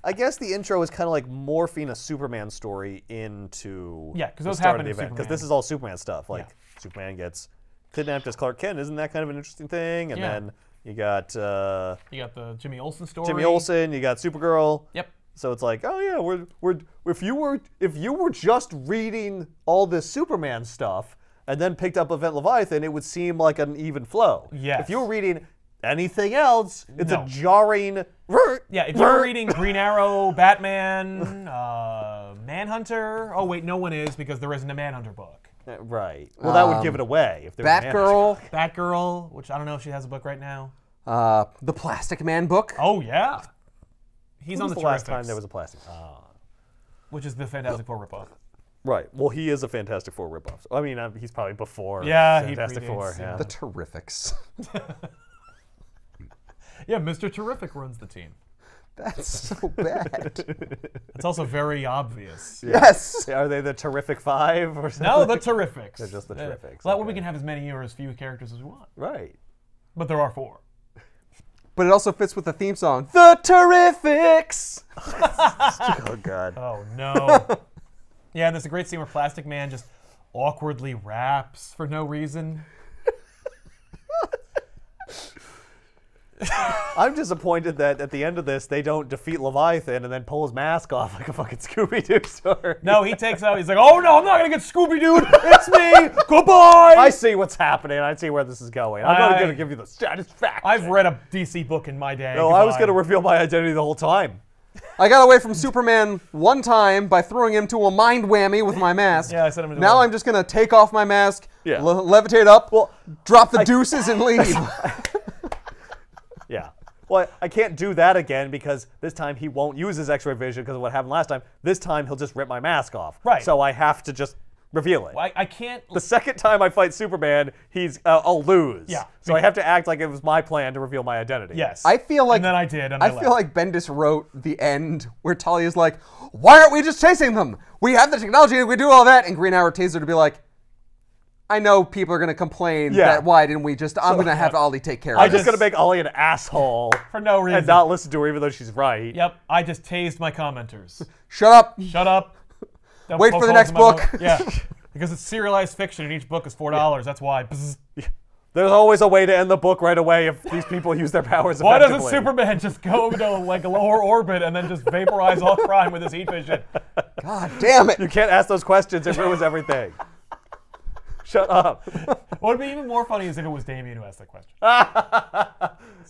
I guess the intro is kind of like morphing a Superman story into because those happen in Superman. Because this is all Superman stuff. Like Superman gets kidnapped as Clark Kent. Isn't that kind of an interesting thing? And then you got the Jimmy Olsen story. Jimmy Olsen. You got Supergirl. Yep. So it's like, oh yeah, if you were just reading all this Superman stuff and then picked up Event Leviathan, it would seem like an even flow. Yes. If you were reading anything else, it's a jarring. Yeah, if you're reading Green Arrow, Batman, Manhunter. Oh wait, no one is because there isn't a Manhunter book. Right. Well, that would give it away if there was Batgirl, which I don't know if she has a book right now. The Plastic Man book. Oh yeah. He's on the last time there was a Plastic. Which is the Fantastic Four ripoff. Right. Well, he is a Fantastic Four ripoff. So, I mean, he's probably before Fantastic Four. Yeah. The Terrifics. Yeah, Mr. Terrific runs the team. That's so bad. It's also very obvious. Yes. Are they the Terrific Five or something? No, the Terrifics. They're just the Terrifics. So that way we can have as many or as few characters as we want. Right. But there are 4. But it also fits with the theme song, The Terrifics! Oh, God. Oh, no. Yeah, and there's a great scene where Plastic Man just awkwardly raps for no reason. I'm disappointed that at the end of this, they don't defeat Leviathan and then pull his mask off like a fucking Scooby-Doo story. No, he takes out, he's like, oh no, I'm not going to get Scooby-Dooed. It's me. Goodbye. I see what's happening. I see where this is going. I'm not going to give you the satisfaction. I've read a DC book in my day. No, Goodbye. I was going to reveal my identity the whole time. I got away from Superman one time by throwing him to a mind whammy with my mask. Yeah, I sent him into Now one. I'm just going to take off my mask, Yeah. levitate up, drop the deuces, and leave. Yeah. Well, I can't do that again because this time he won't use his X-ray vision because of what happened last time. This time he'll just rip my mask off. Right. So I have to just reveal it. I can't. The second time I fight Superman, I'll lose. Yeah. So I have to act like it was my plan to reveal my identity. Yes. I feel like And then I did. And I feel like Bendis wrote the end where Talia's like, "Why aren't we just chasing them? We have the technology, we do all that." And Green Arrow tells her to be like, "I know people are going to complain that why didn't we just? I'm going to have Ollie take care of it." I'm just going to make Ollie an asshole for no reason and not listen to her even though she's right. Yep. I just tased my commenters. Shut up. Shut up. Don't Wait poke for the holes next in my book. book. Yeah. Because it's serialized fiction and each book is $4. That's why. Bzz. There's always a way to end the book right away if these people use their powers Why effectively. doesn't Superman just go to like a lower orbit and then just vaporize all crime with his heat vision? God damn it. You can't ask those questions. It ruins everything. Shut up. What would be even more funny is if it was Damien who asked that question.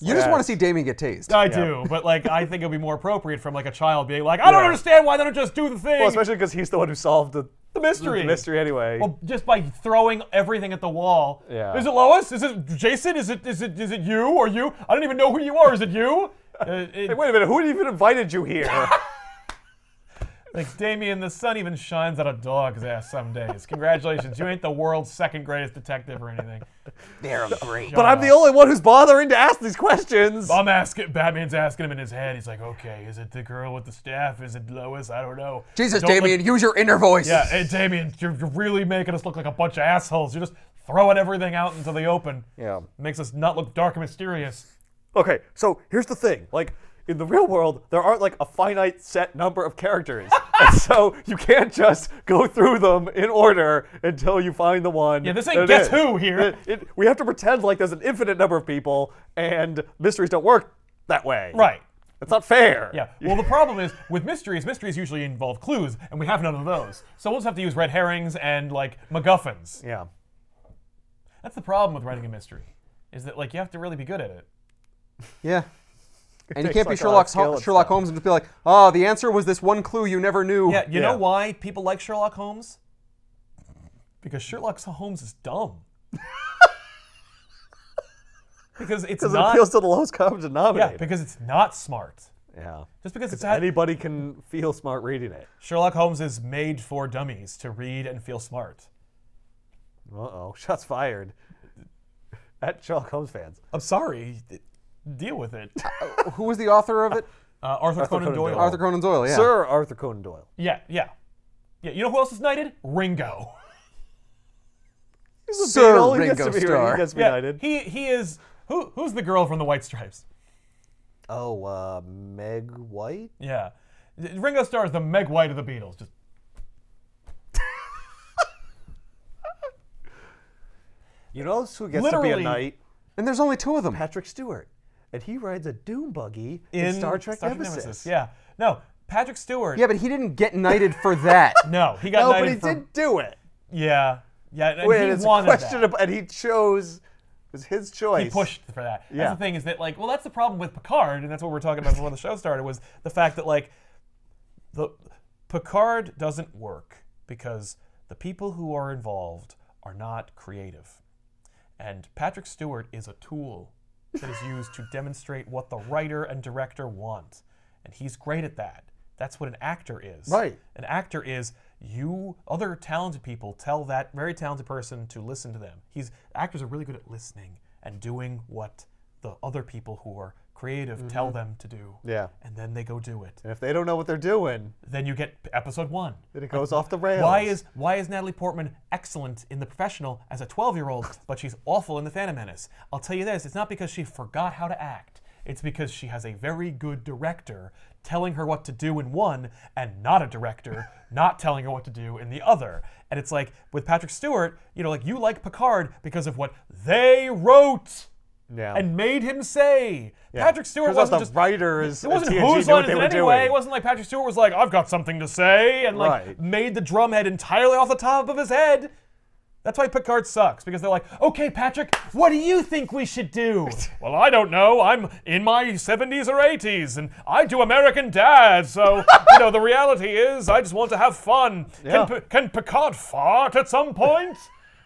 You just want to see Damien get tased. I do, but like I think it would be more appropriate from like a child being like, I don't understand why they don't just do the thing. Well, especially because he's the one who solved the mystery. The mystery anyway. Well, just by throwing everything at the wall. Yeah. Is it Lois? Is it Jason? Is it you or you? I don't even know who you are. Is it you? Hey, wait a minute. Who even invited you here? Like, Damien, the sun even shines on a dog's ass some days. Congratulations. You ain't the world's second greatest detective or anything. They're great. But I'm the only one who's bothering to ask these questions. Batman's asking him in his head. He's like, okay, is it the girl with the staff? Is it Lois? I don't know. Jesus, Damien, use your inner voice. Yeah, hey, Damien, you're really making us look like a bunch of assholes. You're just throwing everything out into the open. Yeah. Makes us not look dark and mysterious. Okay, so here's the thing. Like, in the real world, there aren't like a finite set number of characters. And so you can't just go through them in order until you find the one. Yeah, this ain't Guess Who here. We have to pretend like there's an infinite number of people, and mysteries don't work that way. Right. It's not fair. Yeah. Well, the problem is with mysteries usually involve clues, and we have none of those. So we'll just have to use red herrings and like MacGuffins. Yeah. That's the problem with writing a mystery, is that like you have to really be good at it. Yeah. And you takes, can't be like, a lot of skill and Sherlock stuff. Holmes and just be like, oh, the answer was this one clue you never knew. Yeah, you know why people like Sherlock Holmes? Because Sherlock Holmes is dumb. Because it's Because it not. appeals to the lowest common denominator. Yeah, because it's not smart. Yeah. Just because it's Anybody can feel smart reading it. Sherlock Holmes is made for dummies to read and feel smart. Uh-oh. Shots fired. At Sherlock Holmes fans. I'm sorry. Deal with it. Who was the author of it? Arthur Conan Doyle. Arthur Conan Doyle, yeah. Sir Arthur Conan Doyle. Yeah. You know who else is knighted? Ringo. He's a Sir Beatle. Ringo Starr. He gets to be knighted. He is. Who's the girl from the White Stripes? Oh, Meg White? Yeah. Ringo Starr is the Meg White of the Beatles. Just You know who gets to be a knight? And there's only 2 of them. Patrick Stewart. And he rides a doom buggy in Star Trek Nemesis. Yeah. No, Patrick Stewart. Yeah, but he didn't get knighted for that. No, he got knighted but he did do it. Yeah. Yeah, and Wait, he it's wanted questionable, and he chose. It was his choice. He pushed for that. Yeah. That's the thing is that, like, well, that's the problem with Picard, and that's what we were talking about before the show started, was the fact that, like, the Picard doesn't work because the people who are involved are not creative. And Patrick Stewart is a tool that is used to demonstrate what the writer and director want. And he's great at that. That's what an actor is. Right. An actor is other talented people tell that very talented person to listen to them. Actors are really good at listening and doing what the other people who are creative tell them to do. Yeah. And then they go do it. And if they don't know what they're doing, Then you get episode 1. then it goes off the rails. Why is Natalie Portman excellent in The Professional as a 12-year-old, but she's awful in The Phantom Menace? I'll tell you this, it's not because she forgot how to act. It's because she has a very good director telling her what to do in one, and not a director not telling her what to do in the other. And it's like, with Patrick Stewart, you know, like, you like Picard because of what they wrote and made him say. Yeah. Patrick Stewart wasn't just... writers. It wasn't TNG whose knew what lines they in were any doing. way. It wasn't like Patrick Stewart was like, I've got something to say, and like Right. made the drumhead entirely off the top of his head. That's why Picard sucks, because they're like, okay, Patrick, what do you think we should do? Well, I don't know. I'm in my 70s or 80s, and I do American Dad, so, you know, the reality is I just want to have fun. Yeah. Can Picard fart at some point?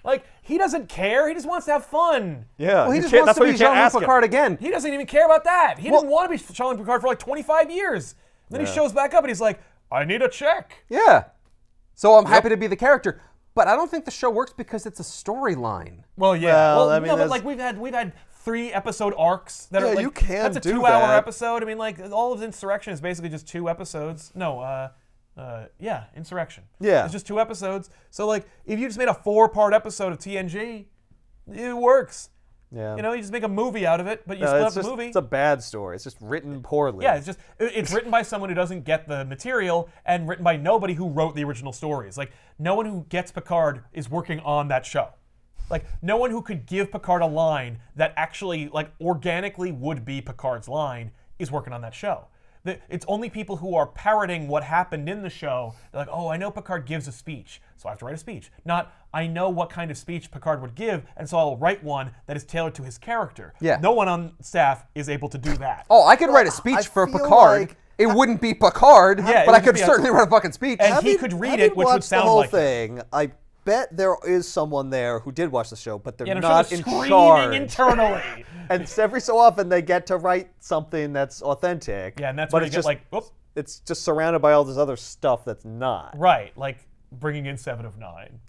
Like, he doesn't care. He just wants to have fun. Yeah. Well, he you just can't- wants that's to why be you can't Jean-Luc ask him. Picard again. He doesn't even care about that. He didn't want to be Jean-Luc Picard for like 25 years. Then he shows back up and he's like, I need a check. Yeah. So I'm happy to be the character. But I don't think the show works because it's a storyline. Well, yeah. Well, I mean, no, but there's- like we've had 3 episode arcs that are Yeah, like you can that's a do 2-hour that. episode. I mean, like all of Insurrection is basically just 2 episodes. No, yeah, Insurrection. Yeah. It's just 2 episodes. So like, if you just made a 4-part episode of TNG, it works. Yeah. You know, you just make a movie out of it, but you No, split it's up the just- movie. It's a bad story. It's just written poorly. Yeah, it's written by someone who doesn't get the material, and written by nobody who wrote the original stories. Like, no one who gets Picard is working on that show. Like, no one who could give Picard a line that actually, like, organically would be Picard's line is working on that show. It's only people who are parroting what happened in the show. They're like, oh, I know Picard gives a speech, so I have to write a speech. Not, I know what kind of speech Picard would give, and so I'll write one that is tailored to his character. Yeah. No one on staff is able to do that. Oh, I could write a I speech for feel Picard. like- It wouldn't be Picard, Yeah, it but I would could just be a- certainly write a fucking speech. And he could read it, which would watched sound the whole like it. thing. I bet there is someone there who did watch the show, but they're Yeah, and not I'm in sure they're charge. screaming internally. And every so often they get to write something that's authentic. Yeah, and that's but where you it's get just, like, whoops. it's just surrounded by all this other stuff that's not. Right, like bringing in 7 of 9.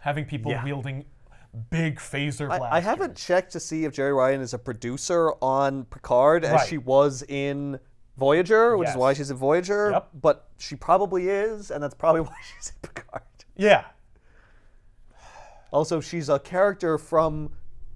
Having people Yeah. wielding big phaser blasters. I haven't checked to see if Jerry Ryan is a producer on Picard as Right. she was in Voyager, which is Yes. why she's in Voyager. Yep. But she probably is, and that's probably why she's in Picard. Yeah, Also, she's a character from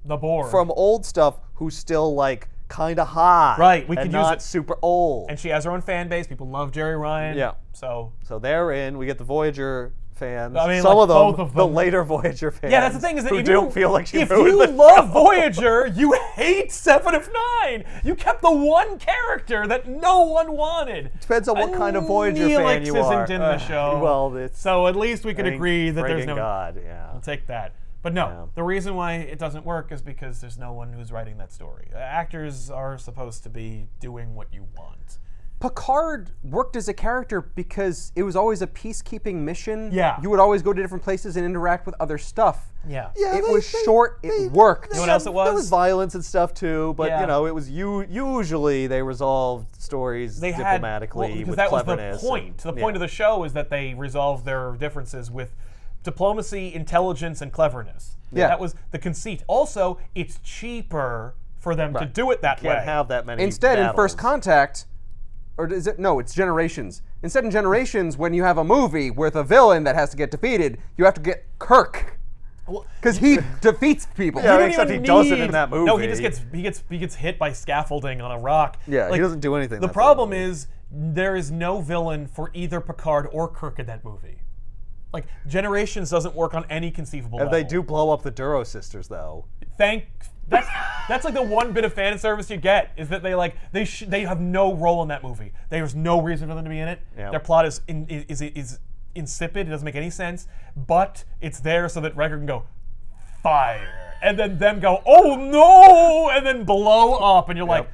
the Borg. old stuff who's still like kind of hot, Right, we and could use not it. super old. And she has her own fan base. People love Jerry Ryan. Yeah. So So they're in. We get the Voyager fans. I mean, some like, of them, both of the them. later Voyager fans. yeah, that's the thing is that who if don't you feel like she if ruined you the love show. Voyager, you hate 7 of 9. You kept the one character that no one wanted. Depends on what kind of Voyager fan you are. Isn't in the show. Well, it's So at least we could thank agree that there's friggin' no. God, yeah. I'll take that. But no, Yeah. the reason why it doesn't work is because there's no one who's writing that story. Actors are supposed to be doing what you want. Picard worked as a character because it was always a peacekeeping mission. Yeah. You would always go to different places and interact with other stuff. Yeah. Yeah, It was short, it worked. You know what else it was? There was violence and stuff too, but Yeah. you know, it was usually they resolved stories They diplomatically had, because with that was the cleverness. point. The point of the show is that they resolved their differences with diplomacy, intelligence, and cleverness. Yeah. That was the conceit. Also, it's cheaper for them to do it that way. Can't have that many. Instead, in battles. First Contact, or is it? No, it's Generations. Instead, in Generations, when you have a movie with a villain that has to get defeated, you have to get Kirk. Because he defeats people. Yeah, You don't except even he doesn't need- in that movie. No, he just gets hit by scaffolding on a rock. Yeah, Like, he doesn't do anything. The that problem movie. is there is no villain for either Picard or Kirk in that movie. Like Generations doesn't work on any conceivable And level. they do blow up the Duro sisters, though. That's like the one bit of fan service you get is that they have no role in that movie. There's no reason for them to be in it. Yep. Their plot is insipid. It doesn't make any sense. But it's there so that Riker can go fire, and then them go oh no, and then blow up, and you're like,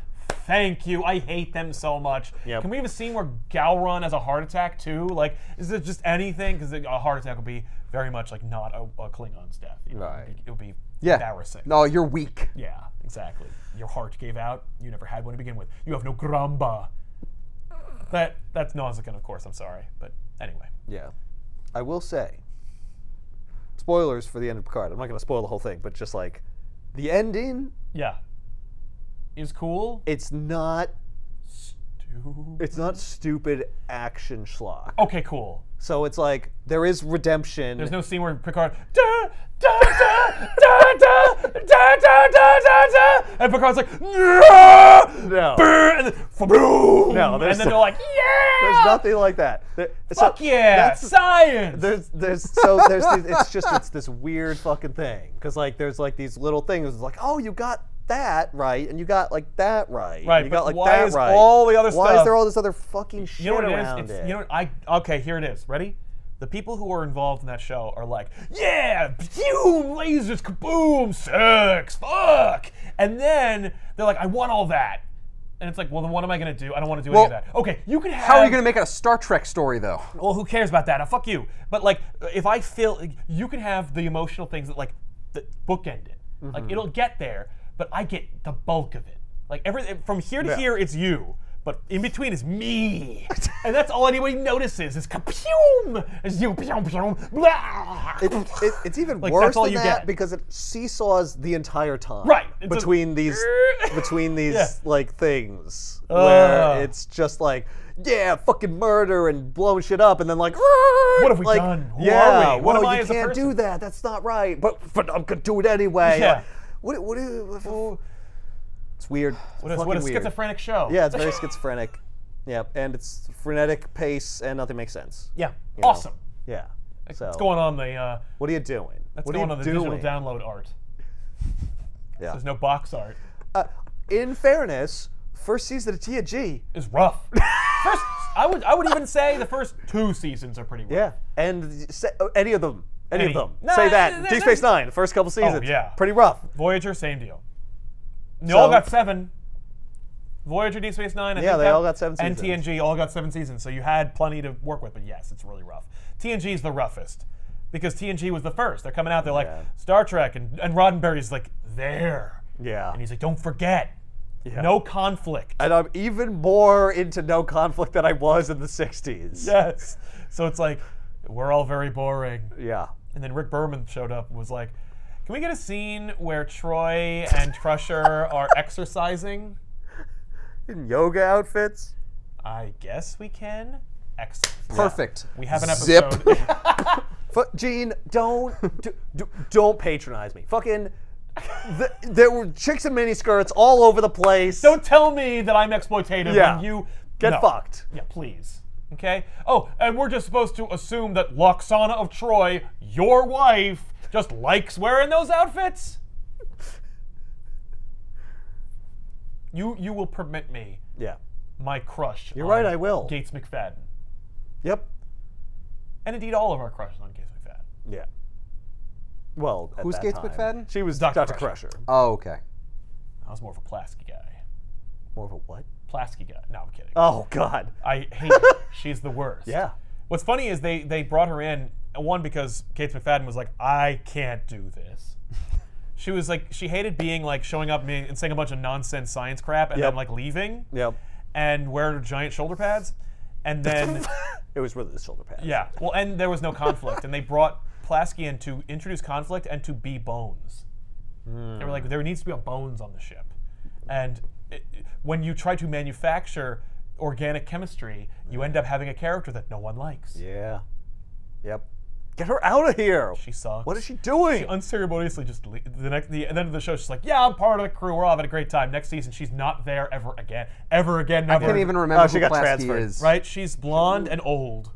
thank you. I hate them so much. Yep. Can we have a scene where Gowron has a heart attack too? Like, is it just anything? Because a heart attack would be very much like not a Klingon's death. You know? Right. It would be Yeah. embarrassing. No, you're weak. Yeah, exactly. Your heart gave out. You never had one to begin with. You have no gramba. That's Nausicaan, of course. I'm sorry, but anyway. Yeah. I will say, spoilers for the end of Picard. I'm not going to spoil the whole thing, but just like the ending, Yeah. Is cool. it's not Stupid. stupid action schlock. Okay, cool. So it's like there is redemption. There's no scene where Picard da da da da da da da da da da, and Picard's like no, No. and then boom, No, and there's then they're like yeah, There's nothing like that. fuck yeah, science. It's this weird fucking thing because like there's like these little things. It's like, oh, you got that right, and you got like that right. Right, and you got but like why that is right. all the other Why stuff- is there all this other fucking shit You know what it around is? it? You know, okay, here it is. Ready? The people who are involved in that show are like, yeah, boom, lasers, kaboom, sex, fuck. And then they're like, I want all that. And it's like, well, then what am I going to do? I don't want to do any of that. Okay, you can have... How are you going to make it a Star Trek story, though? Well, who cares about that? Fuck you. But like, if I feel... You can have the emotional things that bookend it. Like, it'll get there, but I get the bulk of it. Like, from here to here, it's you. But in between is me. And that's all anybody notices is kapoom! Is you, pew, pew, blah. It's even Like, worse that's all than you that get. because it seesaws the entire time. Right. It's Between these Yeah. like things where it's just like, yeah, fucking murder and blowing shit up, and then like, What have we like, done? Who yeah, are we? What well, am I you as a can't person? do that. That's not right. But I'm gonna do it anyway. Yeah. Like, it's weird. What a Fucking weird. schizophrenic show. Yeah, it's very schizophrenic. Yeah, and it's frenetic pace, and nothing makes sense. Yeah. You know? Awesome. Yeah. So What's going on the... what are you doing? That's what going are on you the doing? digital download art. Yeah. There's no box art. In fairness, first season of TNG. It's rough. I would even say the first 2 seasons are pretty rough. Yeah, and any of them. Any of them. No, Say that. they're- Deep Space Nine, the first couple seasons. yeah. Pretty rough. Voyager, same deal. They So- all got 7. Voyager, Deep Space Nine, I Yeah, think they all got 7 and seasons. TNG all got 7 seasons, so you had plenty to work with. But yes, it's really rough. TNG is the roughest because TNG was the first. They're coming out. They're like Yeah. Star Trek, and Roddenberry's like there, Yeah. and he's like, don't forget, Yeah. no conflict. And I'm even more into no conflict than I was in the 60s. Yes. So it's like we're all very boring. Yeah. And then Rick Berman showed up and was like, can we get a scene where Troy and Crusher are exercising? In yoga outfits. I guess we can. Excellent. Perfect. We have an Zip. episode. Gene, don't don't patronize me. Fucking, there were chicks in miniskirts all over the place. Don't tell me that I'm exploitative Yeah. when you Get no. fucked. Yeah, please. Okay? Oh, and we're just supposed to assume that Loxana of Troy, your wife, just likes wearing those outfits? You will permit me Yeah. my crush. You're on right, I will. Gates McFadden. Yep. And indeed all of our crushes on Gates McFadden. Yeah. Well, at Who's that Gates time, McFadden? She was Dr. Dr. Crusher. Oh, okay. I was more of a Plasky guy. More of a what? Plasky guy. No, I'm kidding. Oh God. I hate her. She's the worst. Yeah. What's funny is they brought her in, one, because Gates McFadden was like, I can't do this. She was like, she hated being like showing up and saying a bunch of nonsense science crap and Yep. then like leaving Yep. and wearing giant shoulder pads. And then, It was really the shoulder pads. yeah, well, and there was no conflict. And they brought Plasky in to introduce conflict and to be Bones. They were like, there needs to be a Bones on the ship. And when you try to manufacture organic chemistry, you end up having a character that no one likes. Yeah. Yep. Get her out of here. She sucks. What is she doing? She unceremoniously just the end of the show. She's like, "Yeah, I'm part of the crew. We're all having a great time." Next season, she's not there ever again. Ever again. Never. I can't even remember she who got class he transferred. is. Right? She's blonde and old.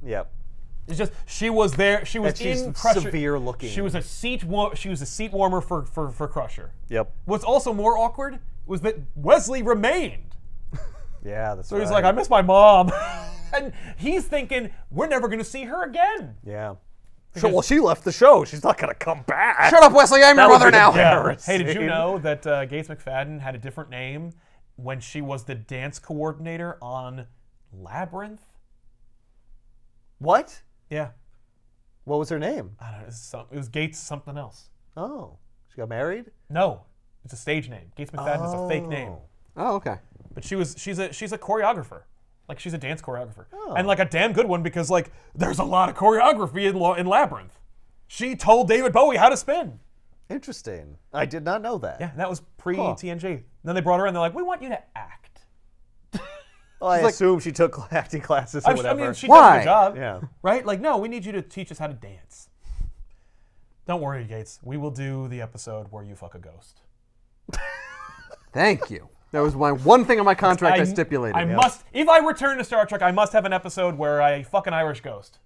Yep. It's just she was there. She was she's in Crusher. severe looking. She was a seat warmer for Crusher. Yep. What's also more awkward was that Wesley remained. Yeah, that's So right. he's like, I miss my mom. And he's thinking, we're never going to see her again. Yeah. Well, she left the show. She's not going to come back. Shut up, Wesley. I'm your mother now. Hey, did you know that Gates McFadden had a different name when she was the dance coordinator on Labyrinth? What? Yeah. What was her name? I don't know. It was Gates something else. Oh. She got married? No. It's a stage name. Gates McFadden is a fake name. Oh, okay. But she's a choreographer. Like, she's a dance choreographer. Oh. And, like, a damn good one because, like, there's a lot of choreography in Labyrinth. She told David Bowie how to spin. Interesting. I did not know that. Yeah, that was pre-TNG. Then they brought her in. They're like, we want you to act. Well, I assume she took acting classes or whatever. I mean, she Why? does a good job. Yeah. Right? Like, no, we need you to teach us how to dance. Don't worry, Gates. We will do the episode where you fuck a ghost. Thank you. That was my one thing on my contract I stipulated. I must, if I return to Star Trek, I must have an episode where I fuck an Irish ghost.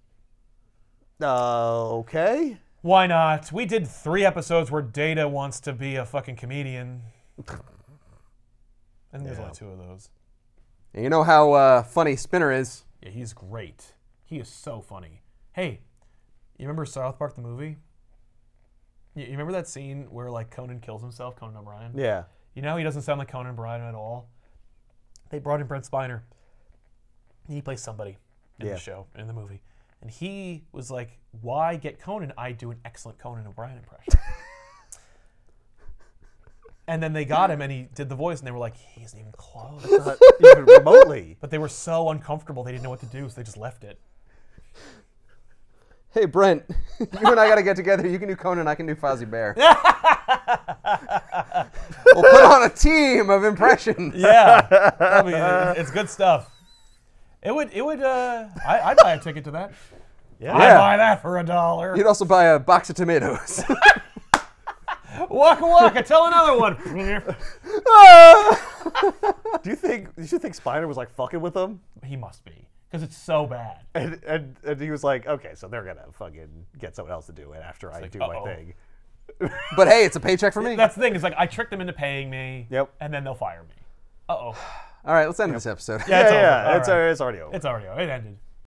Okay. Why not? We did 3 episodes where Data wants to be a fucking comedian. I think there's only 2 of those. And you know how funny Spinner is. Yeah, he's great. He is so funny. Hey, you remember South Park the movie? You remember that scene where, like, Conan kills himself, Conan O'Brien? Yeah. You know, he doesn't sound like Conan O'Brien at all. They brought in Brent Spiner. He plays somebody in the show, in the movie. And he was like, why get Conan? I do an excellent Conan O'Brien impression. And then they got him, and he did the voice, and they were like, he isn't even close. Not even remotely. But they were so uncomfortable, they didn't know what to do, so they just left it. Hey, Brent, you and I got to get together. You can do Conan, I can do Fozzie Bear. We'll put on a team of impressions. Yeah. I mean, it's good stuff. I'd buy a ticket to that. Yeah. I'd buy that for $1. You'd also buy a box of tomatoes. Waka waka, tell another one. Do you think Spiner was like fucking with them? He must be, because it's so bad. And he was like, okay, so they're gonna fucking get someone else to do it after I do my thing. But hey, it's a paycheck for me. That's the thing, is like, I tricked them into paying me, and then they'll fire me. Uh-oh. All right, let's end this episode. Yeah, it's over. It's already over. It's already over. It ended.